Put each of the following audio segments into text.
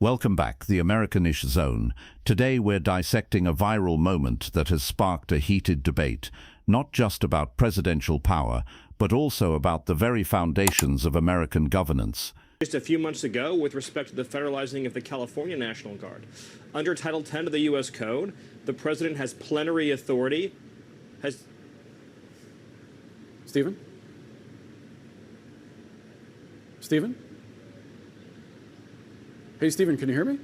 Welcome back, the Americanish Zone. Today we're dissecting a viral moment that has sparked a heated debate, not just about presidential power, but also about the very foundations of American governance. Just a few months ago, with respect to the federalizing of the California National Guard. Under Title 10 of the U.S. Code, the president has plenary authority. Stephen? Stephen? Hey, Stephen, can you hear me?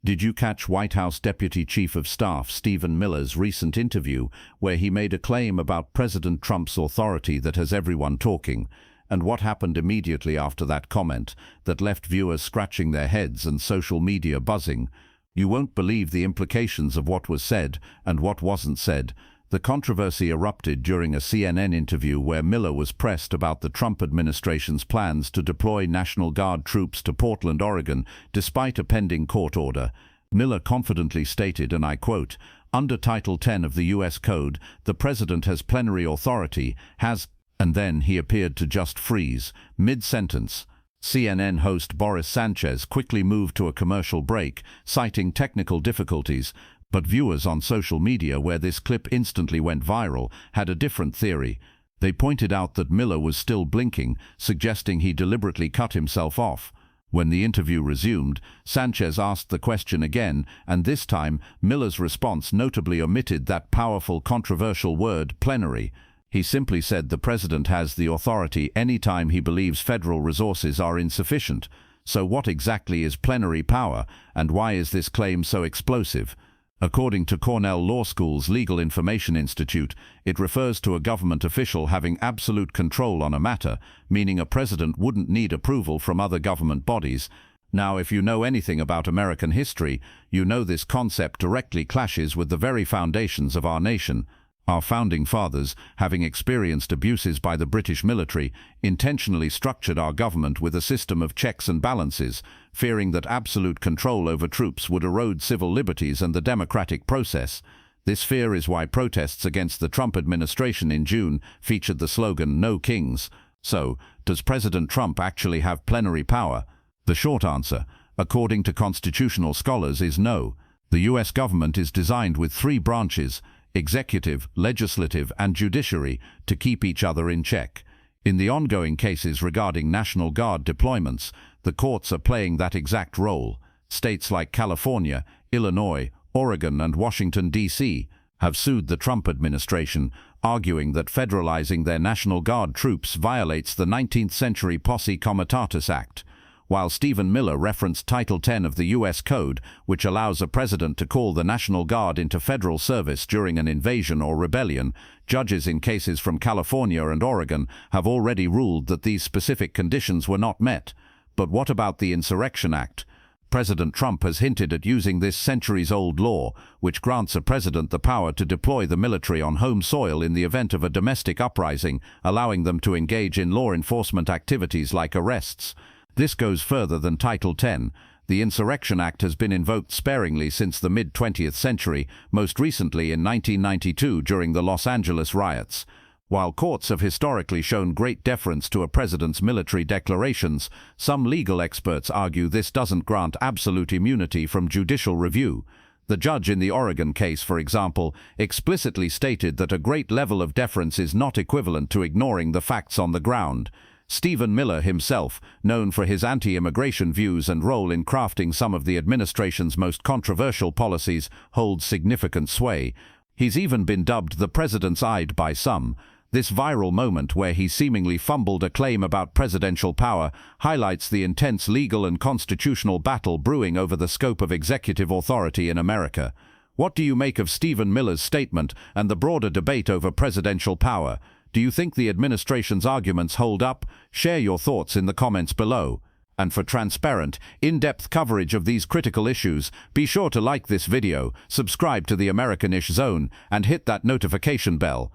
Did you catch White House Deputy Chief of Staff Stephen Miller's recent interview where he made a claim about President Trump's authority that has everyone talking, and what happened immediately after that comment that left viewers scratching their heads and social media buzzing? You won't believe the implications of what was said and what wasn't said. The controversy erupted during a CNN interview where Miller was pressed about the Trump administration's plans to deploy National Guard troops to Portland, Oregon, despite a pending court order. Miller confidently stated, and I quote, "Under Title 10 of the U.S. Code, the president has plenary authority, and then he appeared to just freeze, mid-sentence. CNN host Boris Sanchez quickly moved to a commercial break, citing technical difficulties, but viewers on social media, where this clip instantly went viral, had a different theory. They pointed out that Miller was still blinking, suggesting he deliberately cut himself off. When the interview resumed, Sanchez asked the question again, and this time Miller's response notably omitted that powerful, controversial word, plenary. He simply said the president has the authority anytime he believes federal resources are insufficient. So what exactly is plenary power, and why is this claim so explosive? According to Cornell Law School's Legal Information Institute, it refers to a government official having absolute control on a matter, meaning a president wouldn't need approval from other government bodies. Now, if you know anything about American history, you know this concept directly clashes with the very foundations of our nation. Our founding fathers, having experienced abuses by the British military, intentionally structured our government with a system of checks and balances, fearing that absolute control over troops would erode civil liberties and the democratic process. This fear is why protests against the Trump administration in June featured the slogan, "No Kings." So, does President Trump actually have plenary power? The short answer, according to constitutional scholars, is no. The U.S. government is designed with three branches: executive, legislative, and judiciary, to keep each other in check. In the ongoing cases regarding National Guard deployments, the courts are playing that exact role. States like California, Illinois, Oregon, and Washington, D.C. have sued the Trump administration, arguing that federalizing their National Guard troops violates the 19th century Posse Comitatus Act. While Stephen Miller referenced Title 10 of the U.S. Code, which allows a president to call the National Guard into federal service during an invasion or rebellion, judges in cases from California and Oregon have already ruled that these specific conditions were not met. But what about the Insurrection Act? President Trump has hinted at using this centuries-old law, which grants a president the power to deploy the military on home soil in the event of a domestic uprising, allowing them to engage in law enforcement activities like arrests. This goes further than Title 10. The Insurrection Act has been invoked sparingly since the mid-20th century, most recently in 1992 during the Los Angeles riots. While courts have historically shown great deference to a president's military declarations, some legal experts argue this doesn't grant absolute immunity from judicial review. The judge in the Oregon case, for example, explicitly stated that a great level of deference is not equivalent to ignoring the facts on the ground. Stephen Miller himself, known for his anti-immigration views and role in crafting some of the administration's most controversial policies, holds significant sway. He's even been dubbed the president's aide by some. This viral moment where he seemingly fumbled a claim about presidential power highlights the intense legal and constitutional battle brewing over the scope of executive authority in America. What do you make of Stephen Miller's statement and the broader debate over presidential power? Do you think the administration's arguments hold up? Share your thoughts in the comments below. And for transparent, in-depth coverage of these critical issues, be sure to like this video, subscribe to the Americanish Zone, and hit that notification bell.